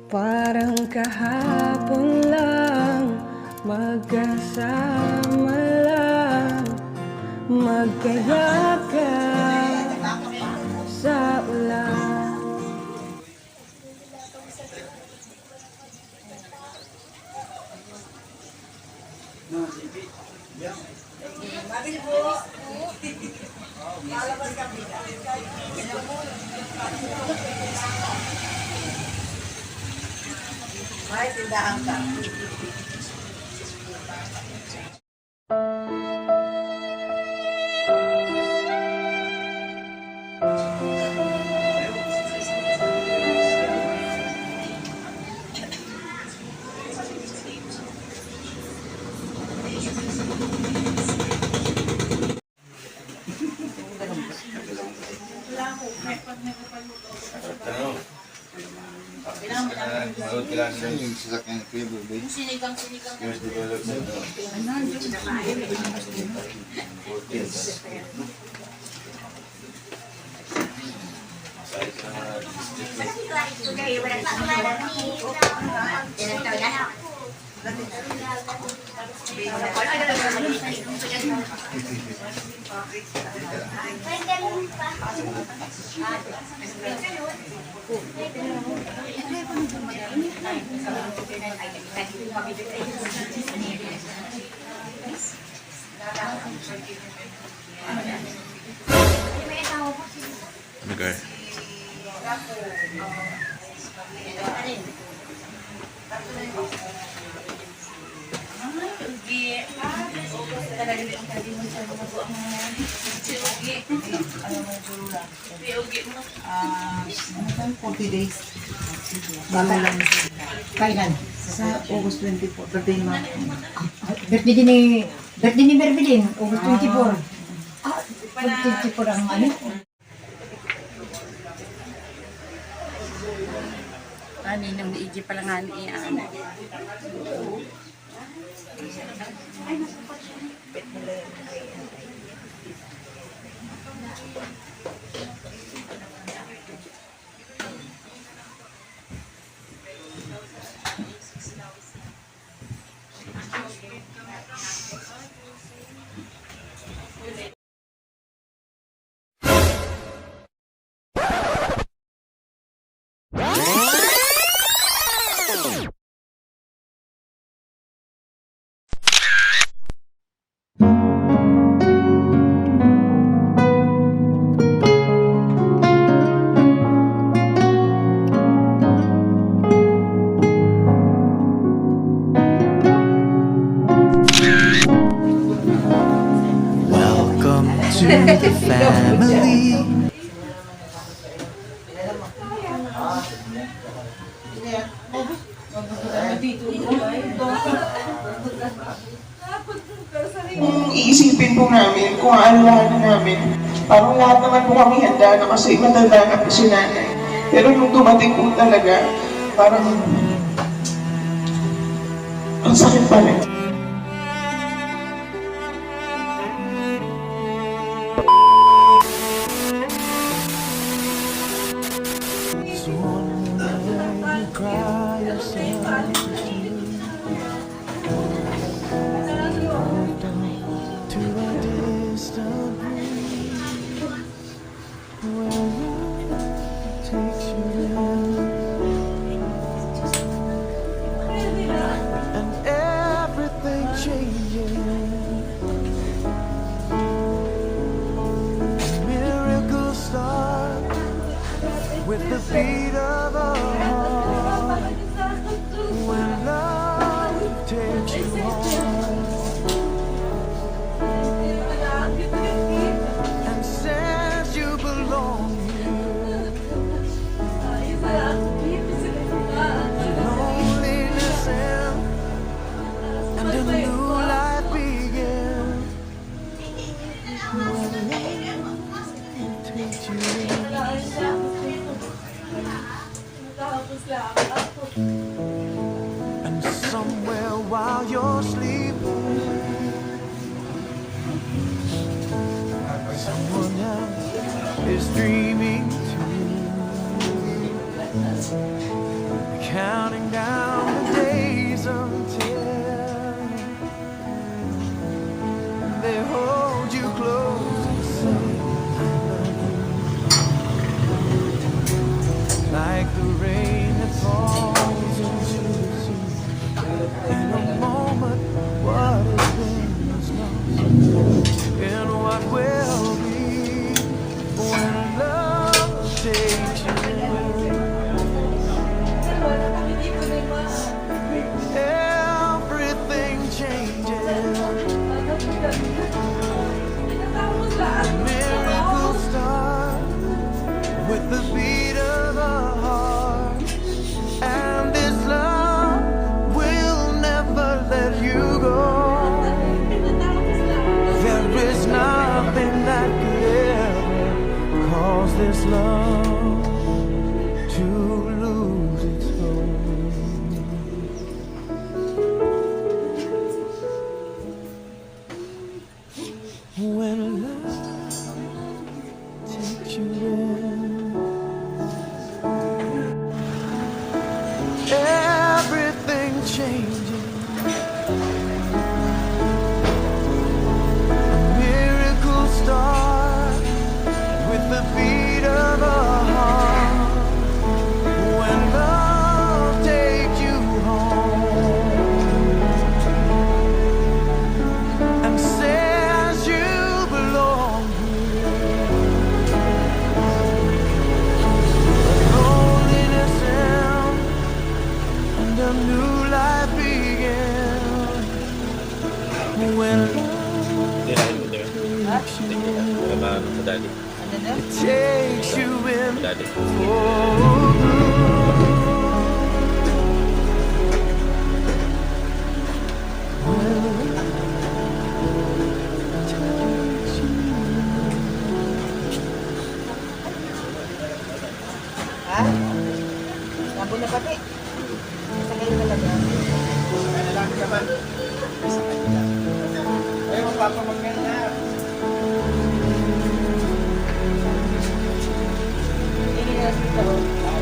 Parang kahapon lang, magkasama lang, magkayakap sa ulan. Mabili po. Malabas ka pila. May tindahan ka. Yung sasakyan ko yung bubay. Sinigang. Yung development. Okay. Ano 40 days. Bago lang. Kailan? Sa August 24. Birthday ni Mama. Birthday ni Merbilin. August 24. August 24 ang ano? Ninang liigi pala nga ni Ana. Welcome to the family. Kung iisipin po namin, kung aalahan namin, parang lahat naman po kami handa na kasi matanda na po si nanay. Pero nung dumating po talaga, parang ang sakit pa rin. With the beat of a heart, when love takes you home and says you belong here, loneliness ends and a new life begins. When love takes you in. And somewhere while you're sleeping, someone else is dreaming too. counting down the days until they hold you close and say I love you, like the rain that falls into the sea. In a moment, what has been is lost, and what will be when love takes you in. Everything changes. Miracles start with the beat of a heart, and this love will never let you go. There is nothing that could ever cause this love to lose its hold. When love takes you in, everything changes. A miracle starts with the beat of a heart. When love takes you home and says you belong here, loneliness ends and a new life begins. When it takes you in for Ha? Labo na pati. Sa kayo talaga. Ay, magpapamagyan na. Inilas dito.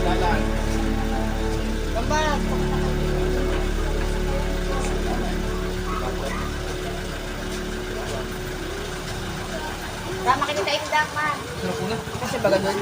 Dalan. Mama, tama kita tayo dak man. Kasi baga doon.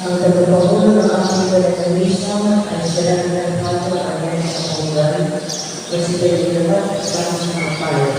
Ang tagapangulo ng aking organization ay sila ng Nato Ayan sa Punggari, Presidente naman at sa mga payo.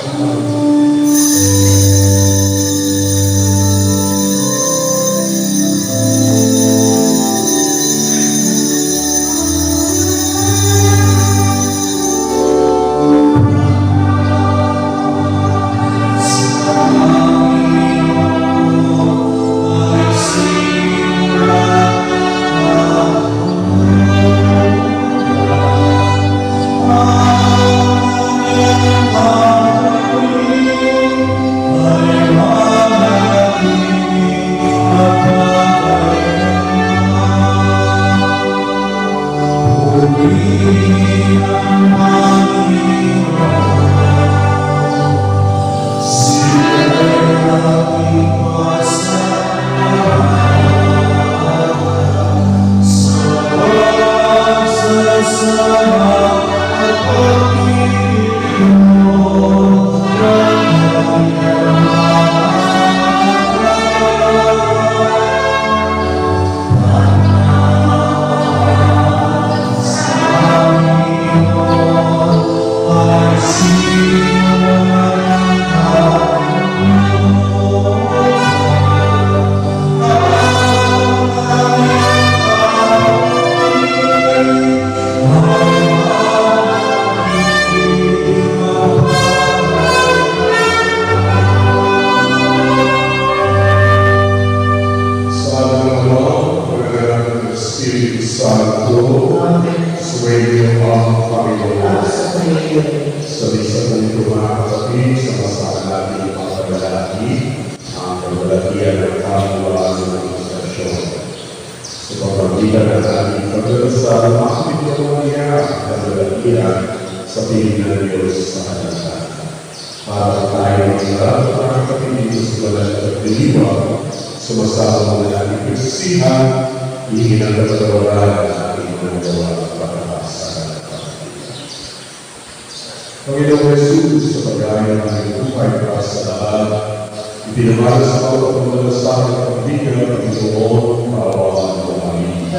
Panginoong Jesus, sa pagkain ng aming buhay para sa lahat, ipinamahal sa bawat pagmamalasakit at pagbigan ng Panginoon, kaawaan mo kami.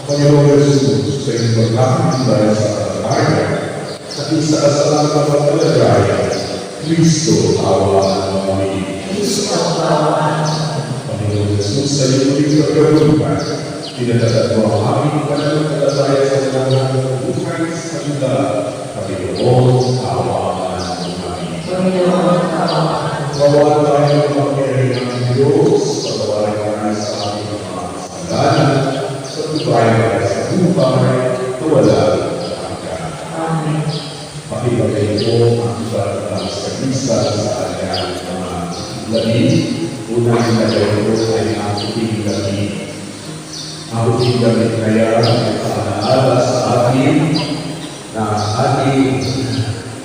Panginoong Jesus, sa iyong paglapit dahil sa kalagayan, at isaasalamat ng pagkalagayan, Kristo, kaawaan mo kami. Panginoong Jesus, sa iyong muling pagkagurupan, tinatagad mo ang aming pananampalataya sa lahat ng buhay sa kanila. Panginoon, kaawaan mo kami. Kaawaan tayo ng mga kailangan ng Diyos, patawarin tayo sa aming mga kasalanan, sa tubayan tayo sa buhay, na wala hanggan. Pakibagay mo ang iba't ibang sagisa sa kanyang mga labi. Unang nagawin mo ay ang puting labi. Ang puting labi kaya ay paalaala sa atin na ating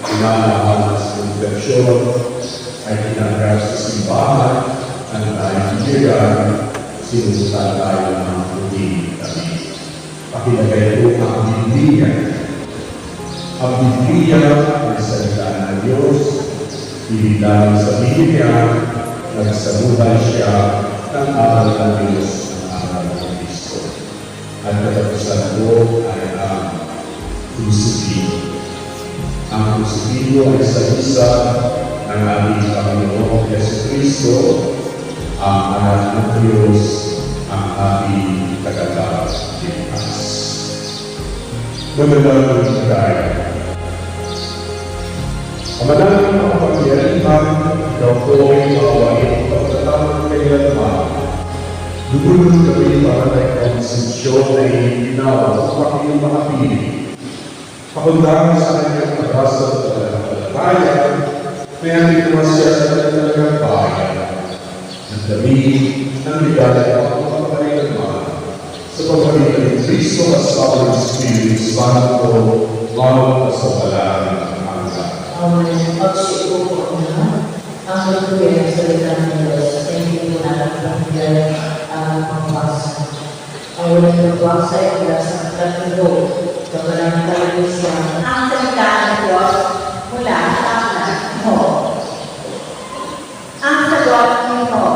pinanaman sa konversyon ay tinanggap sa simbahan ang tayong bigyan, sinusutan tayo ng puting labi. Pakilagay po ang Biblia. Ang Biblia ay salita ng Diyos. Ibigay sa Biblia, nagsabuhay siya ng aral ng Diyos ng aral ng Kristo. at katapusan po ay ang crucifixion. Ang crucifixion ay sa isa ng ating Panginoong Jesucristo, ang anak ng Diyos, ang ating tagapagligtas. Magandang tayo. Ang manalangin ng kapangyarihan, ikaw po ay maawain pagkatamang kailanman. Lubulun kami para na konsensyon na inininaw sa aking mga piling. Pakundangan sa kanyang pag-asa at pagkakalayaan, may handikuan siya sa kanyang bayan. Ang dami ng ligaya at pagkakalayaan sa pagpalitan ni Cristo at sa Holy Spirit, Santo, Mawag sa Palaran ng Angka. Amen. Pagsipo po na ang lutuin ng salita ng Diyos sa hindi mo nakapagpapagyan ang pangpasa. Ang walang nagwaksa ay mula sa katatulo, kapalang talibusyan. Ang salita ng Diyos mula sa aklat mo. Ang sagot nito,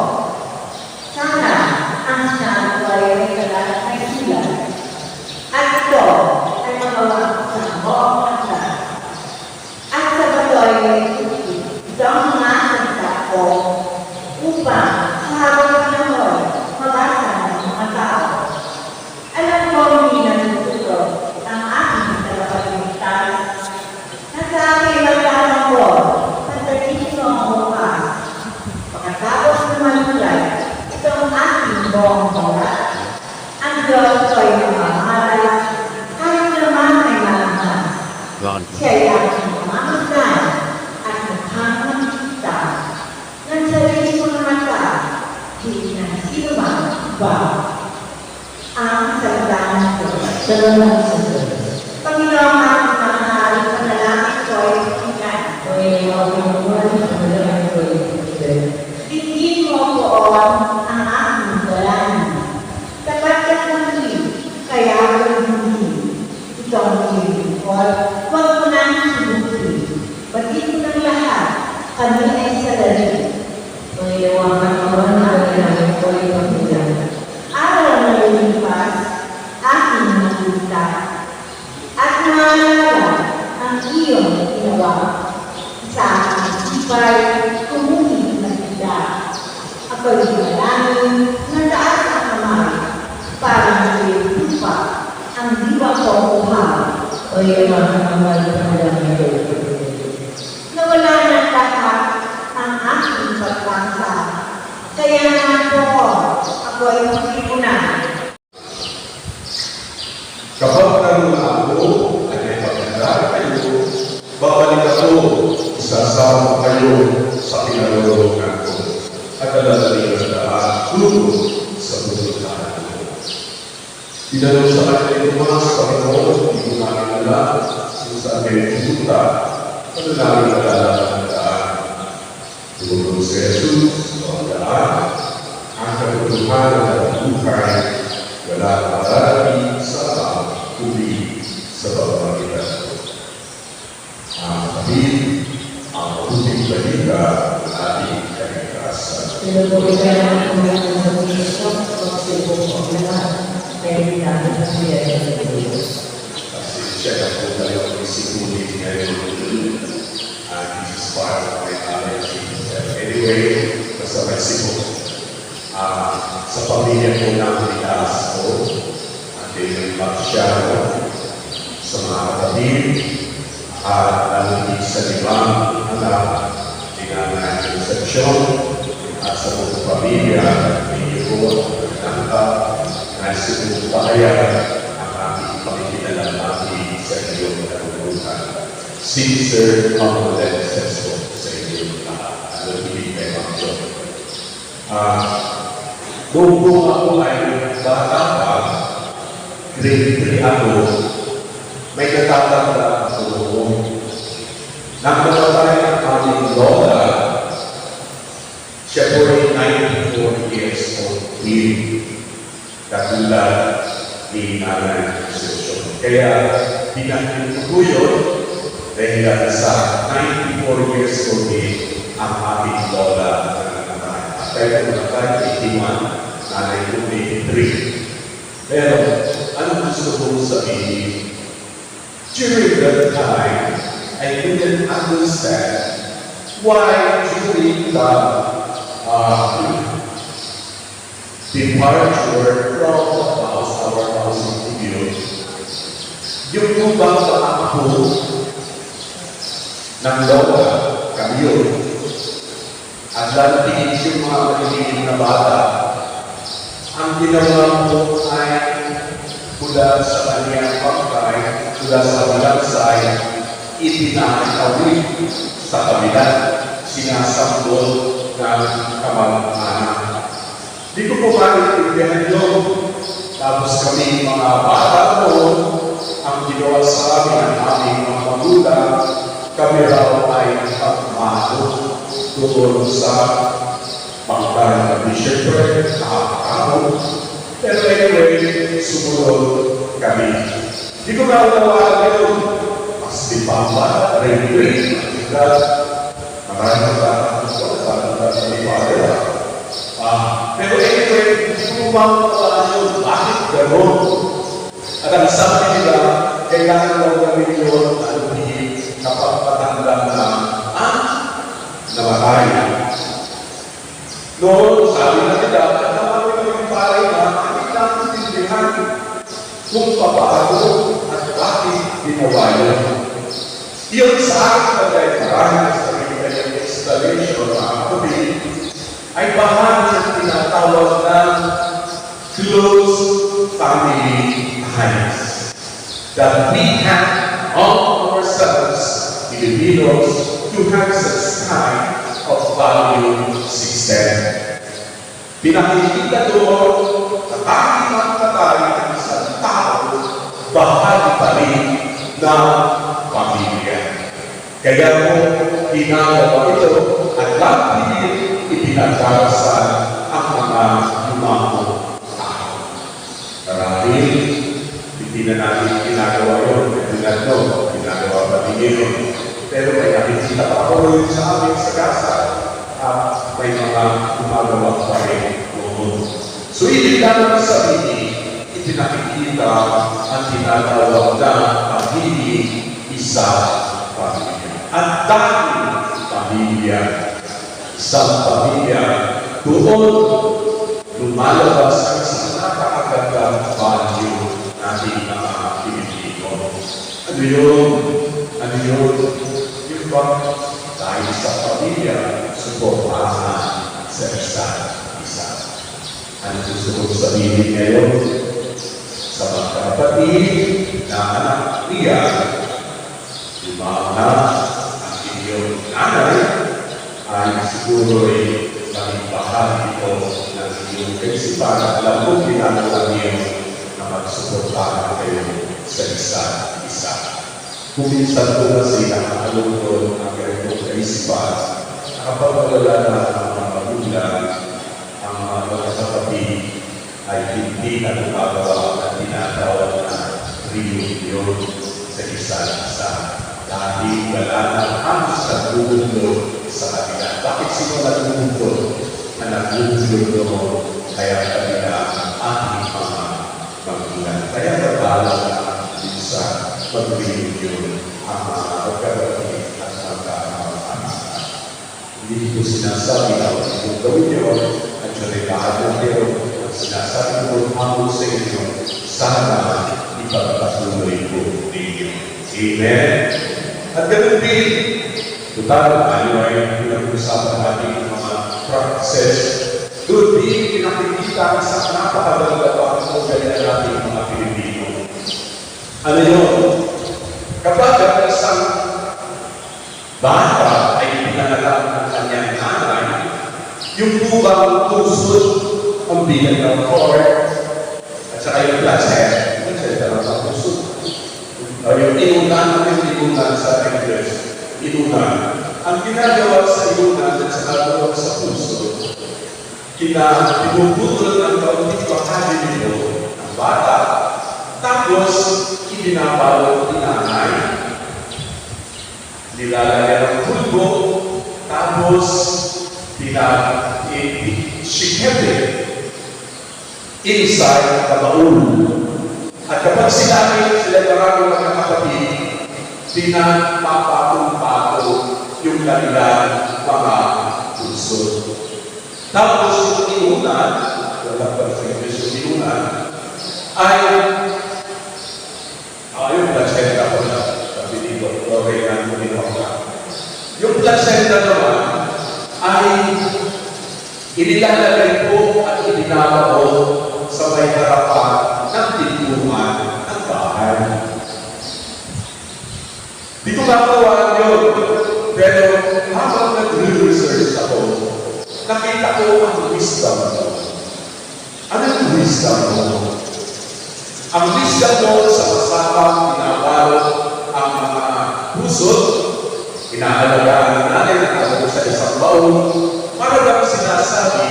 sana ang sinabi ay may kalalat ay sulat. At ito ay magawa sa buong aklat. At sa batoy ay ito ang mga salita ko upang sa habang panahon mabasa ng mga tao. Alam ko hindi natututo ang aking tagapagligtas na sa aking magtatanggol sa tagismo ang bukas. Pagkatapos naman tulad, ito ang aking buong oras. Ang Diyos ko ay mamahalal, kahit naman ay malamang. Siya ay aking mamamasdan at mukhang kita. Nang sarili ko na mata, hindi na sino man ba ang salita ng Diyos. Salamat sa Diyos. Panginoon aking mahal, panalangin ko ay pakinggan. Panginoon, ang panalangin ko ay pakinggan. Bigyan mo poon ang aking dalangin. Tapat ka hindi, kaya ako hindi. Ito ang sinipol, huwag mo nang sinusin. Bagit mo ng lahat, kami ay salari. Panginoon, ang panalangin ko ay pakinggan. Araw na lumipas, aking nakita. At naalala ang iyong ginawa sa aking sipay, kumuhin na sila. Ako'y manalangin na taas ang kamay para maging lupa ang diwa ko buhaw. Panginoon, ang panalangin ko ay pakinggan. Nawala ng lahat ang aking pagpangsa. Kaya nga po, ako ay magsipunan. Kapag naroon ako at may pagkandara kayo, babalik ako, isasama kayo sa pinalulungan ko at alalaling ang daan tulog sa pupuntahan ko. Tinanong sa kanya yung mga sa Panginoon, hindi ko namin alam kung saan kayo pupunta, ano namin alalaman ang daan. Tulog si Jesus, ang daan, ang katotohanan ng buhay, wala marami sa kundi sa pamamagitan ko. Ang kapit, ang mabuting balita ng ating kaligtasan. Pinagpapagyan ang pangalaman sa Kristo, pagsipo po ang lahat, kaya hindi natin ang sa Diyos. Kasi check up po tayo ang isikunin ngayon. And this is part of my allergy. Anyway, basta may sipo. Sa pamilya po ng litas ko, ating magsyaro sa mga kapatid at nalungkit sa limang anak ni Nanay Concepcion at sa mga pamilya ninyo po ang nangka na sinubayan ang ating pagkikinalang natin sa iyong katuluhan. Sincere condolences po sa inyong lahat. Nalungkit kay Ma'am John. Kung ako ay bata pa, grade 3 ako, may natatanda ako noon. Nang namatay ang aming lola, siya po ay 94 years old din, katulad ni Nanay Concepcion. Kaya pinagpinto ko yun dahil sa 94 years old din ang aming lola na namatay. Kaya namatay 81, Nanay ko 83. Pero gusto kong sabihin. During that time, I didn't understand why during the departure from the house, our house in Tibio, yung ubang paakbo ng lola, kami yun, at lalapit yung mga maliliit na bata, ang ginawa mo ay mula sa kanyang pagkay, mula sa malansay, itinakawin sa kabila, sinasampol ng kamag-anak. Di ko po maintindihan yun. Tapos kami mga bata noon, ang ginawa sa amin ang aming mga magulang, kami raw ay pagmano doon sa pagkain kami. Siyempre, nakakakaon. Pero anyway, sumunod kami. Di ko naunawaan yun. Mas di pa ba, rin-rin, maraming pero anyway, hindi ko mawala yun. Bakit gano'n? At ang sabi nila, kailangan daw gawin yun kapag patanda na namatay. Noon, sabi na nila, at naman yung pare na hindi natin tindihan kung papaano at bakit ginawa yun. Iyon sa akin na dahil maraming sa kanyang installation ng kapatid, ay bahagi ng tinatawag ng close family ties. That we have all ourselves, Filipinos, to have such kind of value system. Pinakikita doon sa aking mga patay ng isang tao, bahagi pa rin ng pamilya. Kaya po, ginagawa ito at lahat ipinagdarasal ang mga lumang tao. Marahil, hindi na natin ginagawa yun. Ginagawa pa din yun. Pero may nakikita pa ako yun sa aming sagasa at may mga gumagawa pa rin noon. So, hindi lang sabihin, ipinakikita ang tinatawag na pagiging isa pamilya. At dahil pamilya, isang pamilya, doon lumalabas ang isang napakagandang value natin ng mga Pilipino. Ano yun? Ano yun? Yung ba? Dahil sa pamilya, suportahan sa isa't isa. Ano gusto kong sabihin ngayon? Sa mga kapatid na anak niya, yung mga ang inyong nanay, ay siguro ay maging bahagi ko ng iyong kaisipan at alam mo ginagawa niyo na magsuportahan kayo sa isa't isa. Kung minsan po kasi nakakalungkot ang ganitong kaisipan, nakapagpagala na ang mga magulang, ang mga kapatid ay hindi na gumagawa at tinatawag na reunion sa isa't isa. Dahil wala na halos nagbubundo sa kanila. Bakit sila nagbubundo? Na nagbubundo noon, kaya kanila ating mga magulang. Kaya nabala na sa mag-reunion ang mga magkabati at magkakaroon. Hindi ko sinasabi na kung gawin niyo at syurikahan ng Diyos at sinasabi ko hamon sa inyo, sana ipagpatuloy ko ninyo. Amen? At ganun din, total tayo ay pinag-usapan natin mga practices. Doon din pinakikita sa napakaganda pa ang ganyan natin mga Pilipino. Ano yun? Kapag ang isang bata ay pinangalan ng kanyang nanay, yung bubang pusod ang bilang ng core at saka yung placenta, ang pusod. Yung inunan sa English, inunan. Ang ginagawa sa inunan at sa kalawag sa puso, pinuputol ng kaunting bahagi nito ang bata, tapos ibinapalo ni nanay, nilalagyan ng pulbo, tapos she kept it inside the baul. At kapag sinabi sila maraming mga kapatid, di na mapatong-pato yung kanilang mga puso. Tapos yung inunan, wala pa sa English yung inunan, ay yung placenta ko na, sabi ni Dr. Renan Muninoka. Yung placenta naman ay inilalagay po at ibinabaon sa may harapan ng tintuhan ng bahay. Di ko makatawan yun, pero habang nag-research ako, nakita ko ang wisdom mo. Ano yung wisdom mo? Ang wisdom mo sa kasapang pinabalot ang mga pusot, inaalagaan natin ang sa isang baon, para lang sinasabi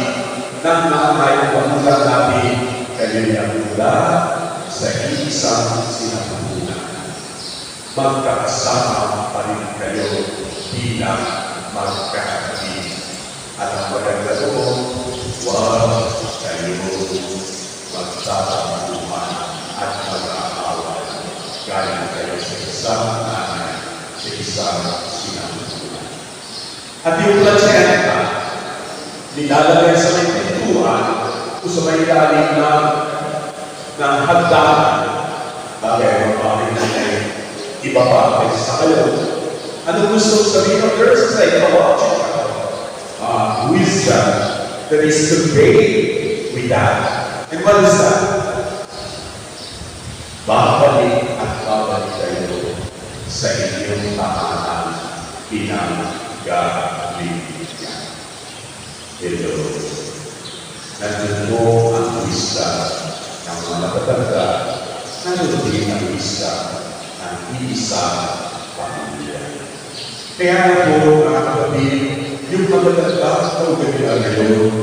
ng nanay o manulang natin kayo niyang mula sa isang sinapunan. Magkakasama pa rin kayo bilang magkakapatid. At ang maganda doon, huwag kayo magtatapuhan at mag-aaway. Galing kayo sa isang nanay, sa isang sinapunan. At yung placenta, nilalagay sa may pintuan o sa may ilalim ng hagdanan. Bagay, mabagay na kayo, iba pa sa kayo. Ano gusto sabihin ng there's psychological wisdom that is conveyed with that. And what is that? Babalik at babalik kayo sa inyong tahanan pinanggalingan. Hello. Nandun mo ang wisdom ng mga matatanda. Nandun din ang wisdom ng iisang pamilya. Kaya nga po, mga kapatid, yung matatanda na ugalingan ngayon,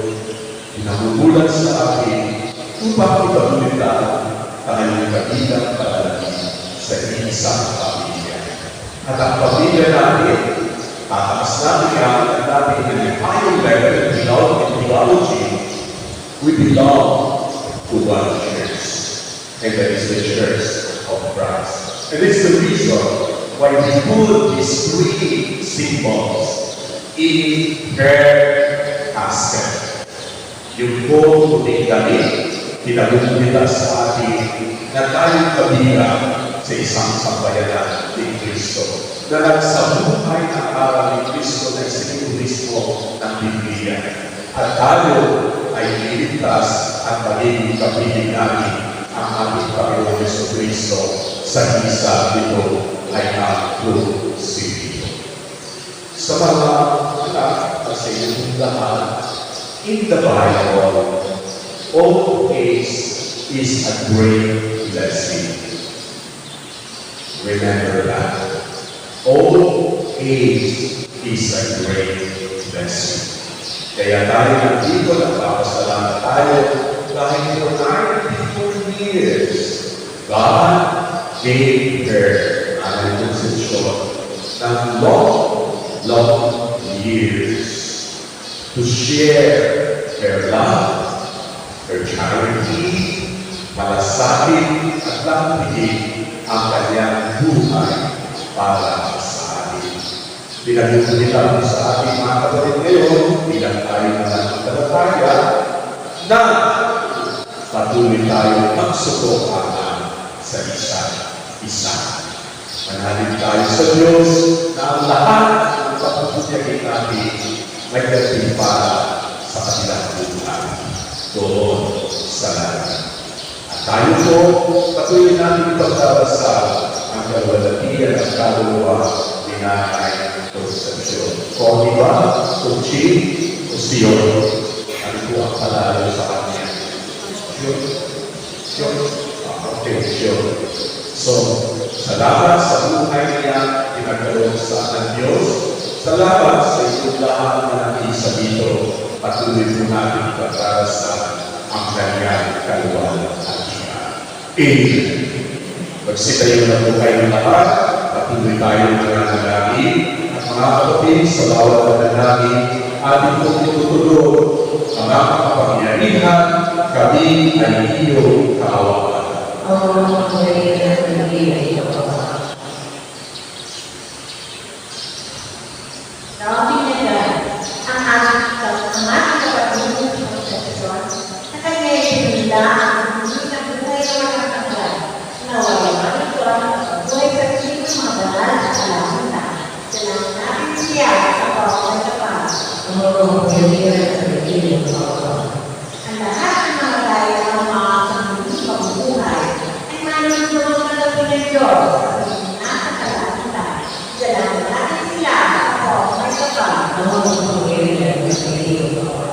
pinamumulan sa akin upang ipagulita tayo kabilang palagi sa isang pamilya. At ang pamilya natin, tataas natin ang natin ng higher level of theology, we belong to one church. And that is the Church of Christ. And it's the reason why we put these three symbols in her casket. Yung po puting damit, pinagulita sa atin na tayong kabilang sa isang sambayanan ni Kristo. Na nagsabuhay ang araw ni Kristo na sinulismo ng Biblia. At tayo ay liligtas at magiging kapiling namin ang ating Panginoon Yesu Kristo sa isa nito ay ang crucifixion. Sa mga anak at sa inyong lahat, in the Bible, old age is a great blessing. Remember that. Old age is a great blessing. Kaya tayo nandito, nagpapasalamat tayo dahil for 94 years, God gave her an position ng long years to share her love, her charity, malasakit at lampihin ang kanyang buhay para sa atin. Pinag-ulitan mo sa ating mga kapatid ngayon, bilang tayo na nagtalataya, na patuloy tayo magsubukan sa isa't isa. Manalig tayo sa Diyos na ang lahat ng kapatid natin may dating para sa kanilang buhay doon sa langit. At tayo po, patuloy natin pagdabasal ang kalwalatian at kaluluwa ni Nanay Concepcion. O di ba? O Chi, o Sion, ano po ang palalo sa kanya? Sion? Okay, Sion. So, salamat sa buhay niya, pinagkaroon sa ng Diyos. Salamat sa itong lahat na nag-iisa dito. Patuloy po natin pagdarasan ang kanyang kaluwal at iyan. Amen. Magsitayo na po kayo lahat. Patuloy tayo nananalangin. At mga kapatid, sa bawat nananalangin, ating pong tutulog ang mga kapangyarihan, kami ay iyong kaawaan. ang mga pagkain na pinagigay ito pa. Sabi nila, ang ating kapatid ng konsepsyon na kanya isinila ang hindi na buhay ng mga kapatid na wala ito ang buhay sa isip ng mga banal at alamunta. Salamat natin siya sa pawang kapal. Ang mga pagkain na pinagigay ito pa. Ang lahat ng mga tayo ng mga pangbuhay pamumuhay ay manunod na lang ng Diyos sa nasa alamunta. Salamat natin siya sa pawang kapal. Ang mga pagkain na pinagigay ito pa.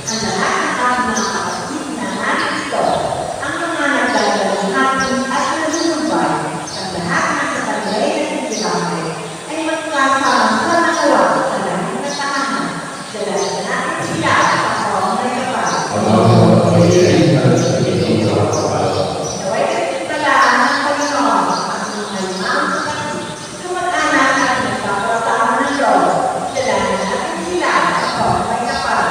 Ang lahat ng mga kapatid na natin ito, ang mga nagdadalanghatin at nalunumbay, ang lahat ng katagay na sinabi, ay magkasama sa nakawa sa langit na tahanan. Salamat natin sila sa pawang kapal. Naway katipalaan ng Panginoon ang mga limang kapatid, kamag-anak at nagpapataan ng Diyos. Salamat natin sila sa pawang kapal.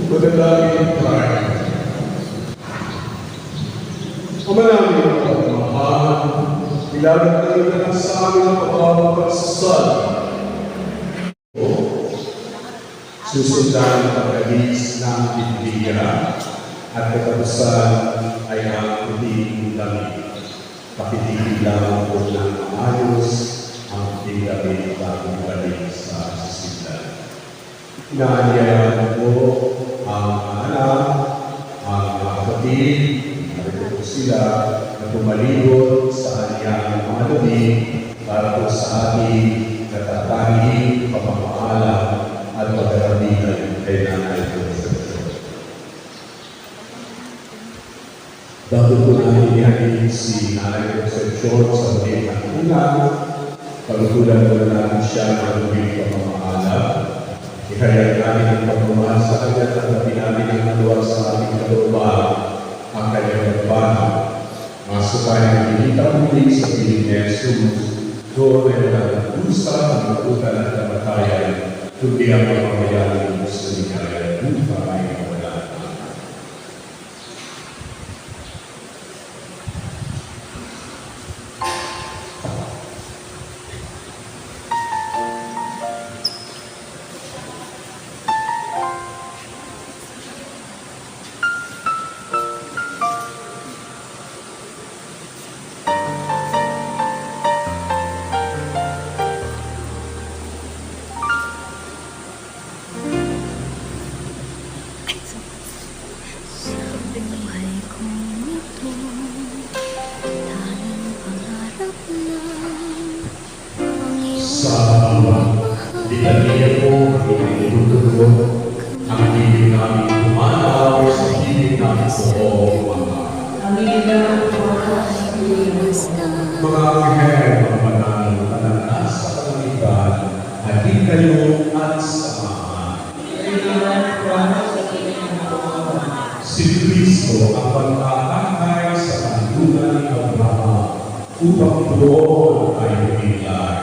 Magandang tayo. Umanami ang pagmamahal, ilagat na rin ang sa amin ang pagmamahal. Susundan ang pagkagis ng Biblia at katapusan ay ang puting damit. Pakitigil lang po ng ayos ang puting damit bagong balik sa sisimlan. Inaanyayahan po ang anak, ang mga kapatid, narito po sila na tumalibot sa kanyang mga damit para po sa ating natatanging pamamaalam at pagkarabihan kay Nanay Concepcion. Bago po namin ihanin si Nanay Concepcion sa mga kanungan, pagkukulan po namin siya ng mga pamamaalam. Ihayag namin ang pagmamahal sa kanya at natin namin ang naluwag sa ating kalooban ang kanyang pagpanaw. Masukay ang pinita muli sa piling ni Jesus, doon ay walang dusa, pagkukutan at kamatayan, kundi ang pamamayanan ng gusto ni Kaya Bupa ay mawala. sa litanya ko, itinutulog ang hiling namin pumanaw sa hiling namin po, mga anghel, mga manananas sa kalangitan, natin kayo at samahan. Si Kristo ang pagkakakay sa kanlunan ni Abraham upang doon ay umilay.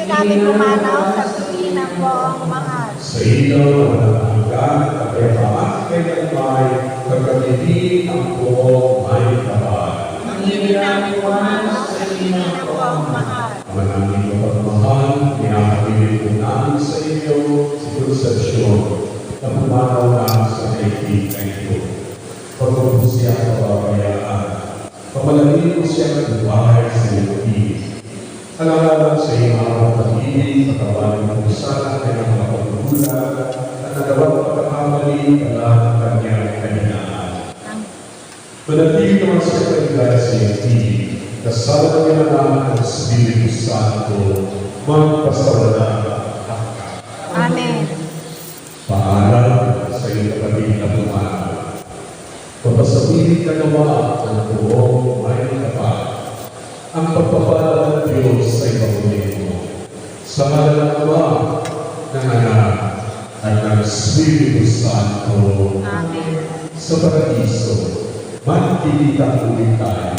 Namin pumanaw sa tuwinang po ang mahal. Sa iyo, walang hanggan at kay kailanmay, pagkatitin ang buong may kapal. Namin pumanaw sa tuwinang po ang mahal. Manaming kapagmahal, pinakabilin ko namin sa iyo si Concepcion na pumanaw namin sa kaibigan ito. Pagkabot siya sa kababayaan, pamalagin mo siya ng buhay sa iyong ibig. Alalalang sa iyong araw pag-ibig, pagkabaling mo sana kanyang mga pagkukulang at nagawang pagkakamali ka lahat ng kanyang kahinaan. Manatili naman sa kanyang sa iyong ibig, kasama niya naman ang Espiritu Santo, magpasawala ka. Amen. Paalam sa iyong kapatid na pumanaw. Papasabihin ka nawa ang buong may kapal. Ang pagpapala ng Diyos ay pamunin mo. Sa ngalan ng Ama, ng Anak, at ng Espiritu Santo. Amen. Sa paraiso, magkikita ulit tayo.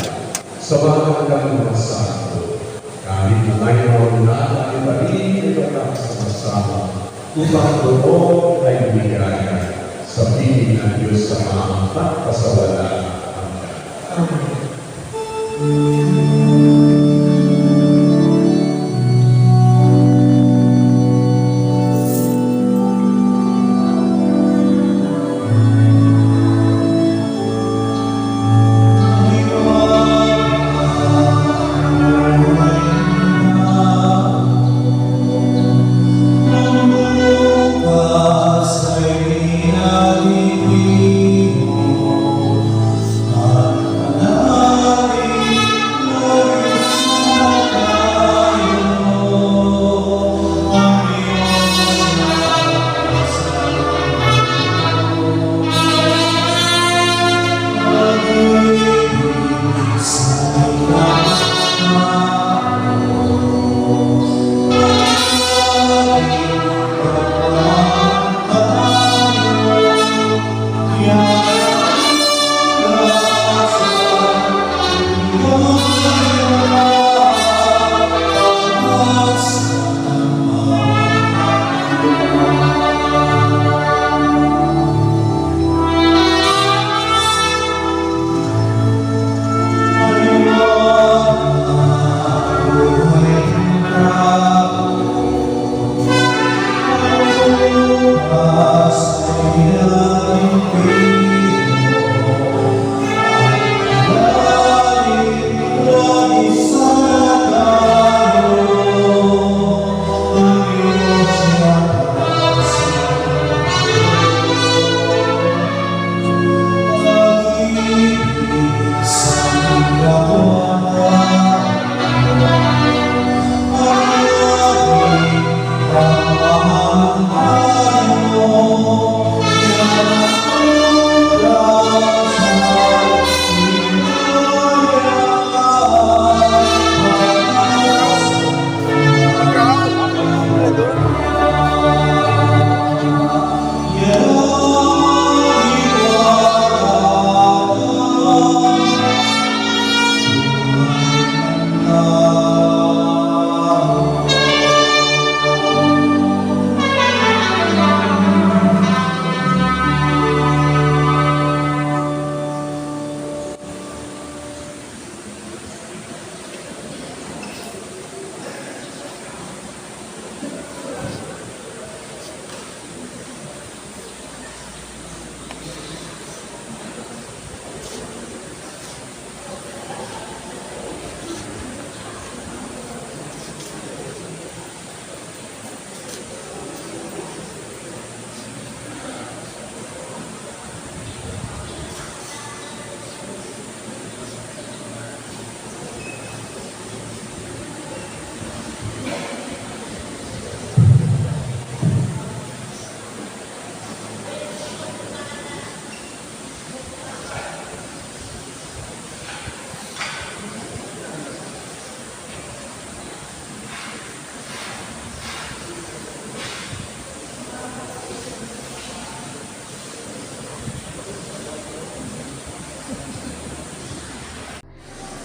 Sa mga mga santo, kahit na ngayon na ay parin at sama-sama, upang doon ay bigyan sa piling ng Diyos sa mga pagpasawala.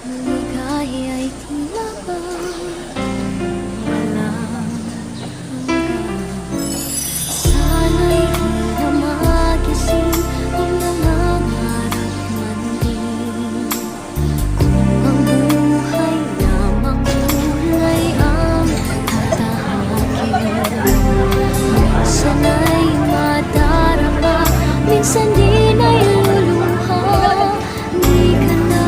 Ligaya'y tila ba walang hanggan. Sana'y di na magising ang nangangarap man din. Kung ang buhay na makulay ang tatahakin, minsan ay madarama, minsan din ay luluha. Di ka na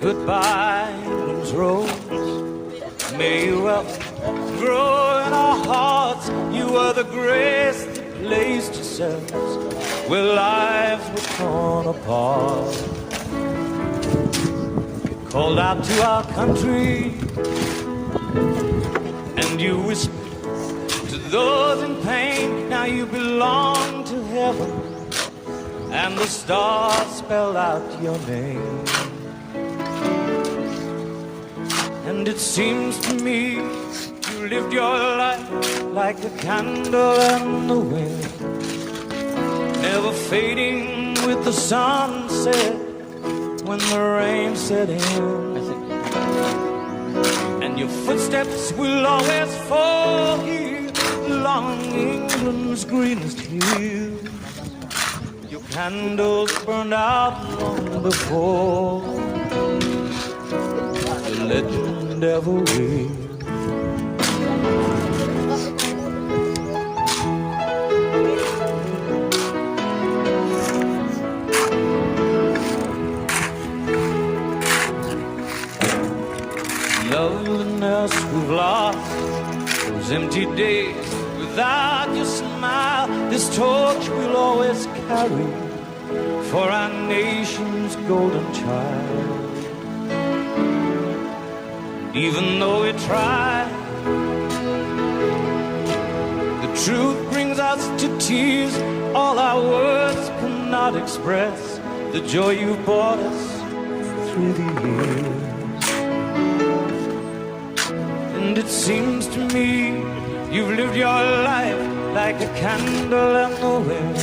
Goodbye, England's rose. May you well grow in our hearts. You were the grace that placed yourselves where lives were torn apart. You called out to our country, and you whispered to those in pain. Now you belong to heaven, and the stars spell out your name. And it seems to me you lived your life like a candle in the wind, never fading with the sunset when the rain set in. And your footsteps will always fall here along England's greenest hills. Your candles burned out long before the legend ever will. Loveliness we've lost, those empty days without your smile. This torch we'll always carry for our nation's golden child. Even though we try, the truth brings us to tears. All our words cannot express the joy you brought us through the years. And it seems to me you've lived your life like a candle in the wind.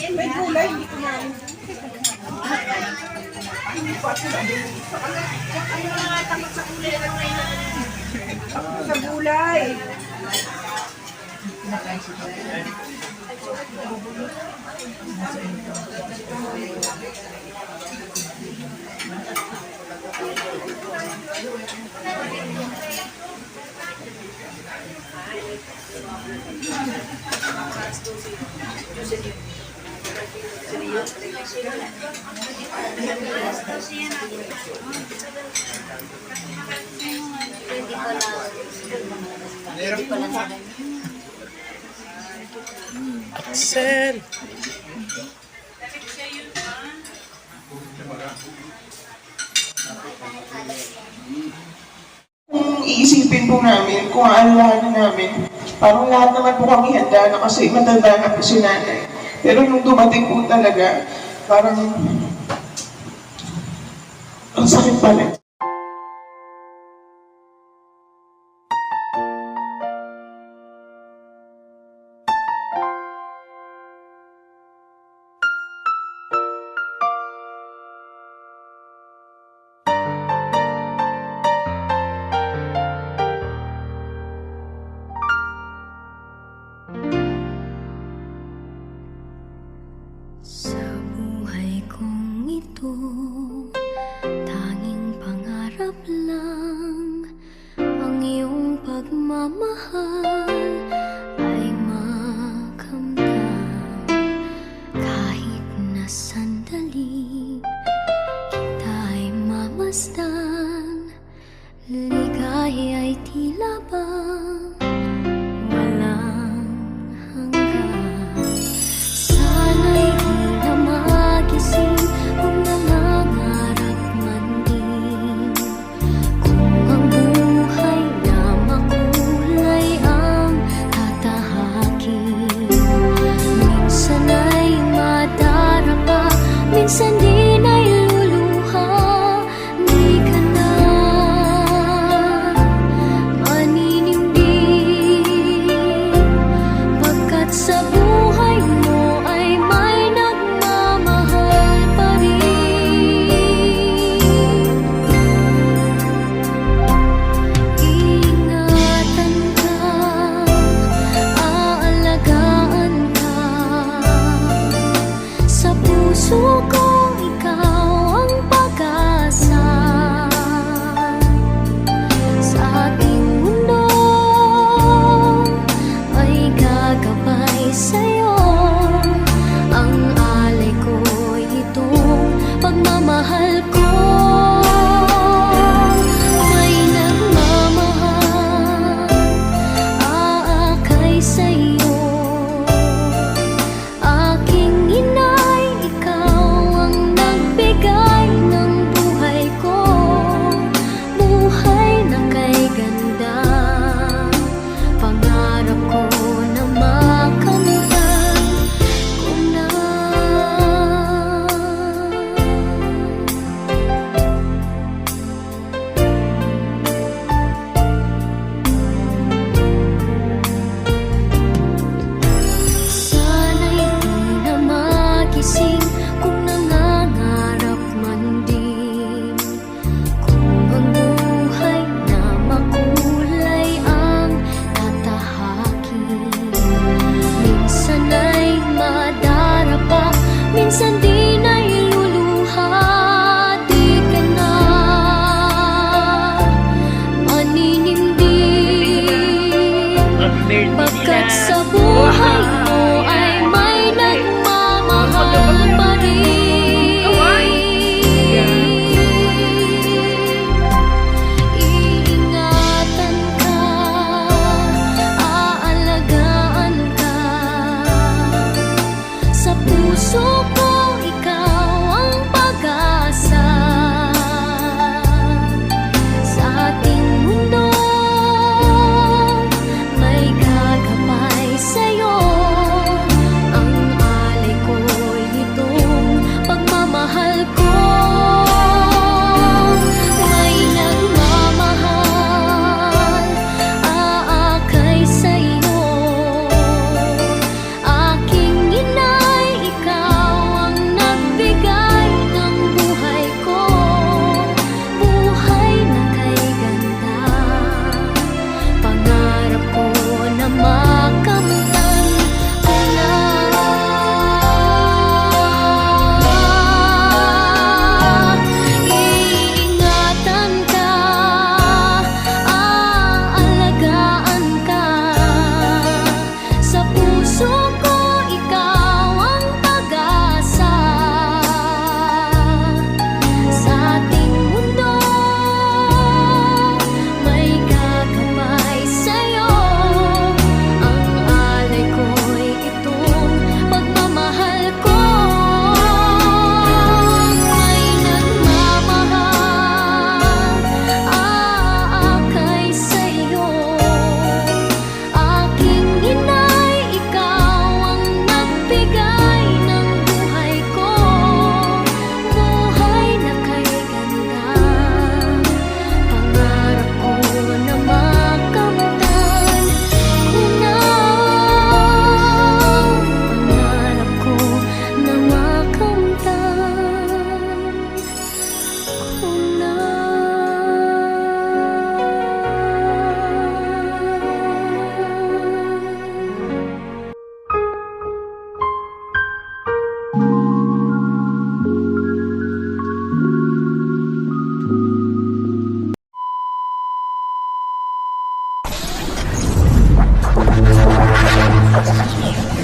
May kulay, hindi ko na. Sa gulay. Axel! Kung iisipin po namin, kung aalalahanin namin, parang lahat naman po kami handa na kasi matanda na po si nanay. Pero nung dumating po talaga, parang ang sakit pala. Sa buhay kong ito, tanging pangarap lang ang iyong pagmamahal ay makamdam. Kahit na sandali kita'y mamasdan, ligaya ay tila bang walang hanggan. Sana'y di na magising kung nangangarap man din, kung ang buhay na makulay ang tatahakin. Minsan ay madarapa, minsan din ay luluha. Di ka na maninindig, pagkat sa buhay mo ay may nagmamahal pa rin. Iingatan ka, aalagaan ka, sa puso ko ikaw ang pag-asa. Sa ating mundo ay gagabay sa'yo, ang alay ko'y itong pagmamahal ko. May nagmamahal, aakay sa'yo. Aking inay, ikaw ang nagbigay ng buhay ko, buhay na kay ganda. Pangarap ko na makamtan ko na. Sana'y di na magising kung nangangarap man din, kung ang buhay na makulay ang tatahakin. Minsan ay madarapa, minsan din ay luluha. Di ka na maninindig, pagkat sa buhay mo ay may nagmamahal pa rin. Iingatan ka, aalagaan ka, sa puso ko ikaw ang pag-asa. Sa ating mundo may gagabay sa'yo, ang alay ko'y itong pagmamahal ko. May nagmamahal, aakay sa'yo. Aking inay, ikaw Pag-ibig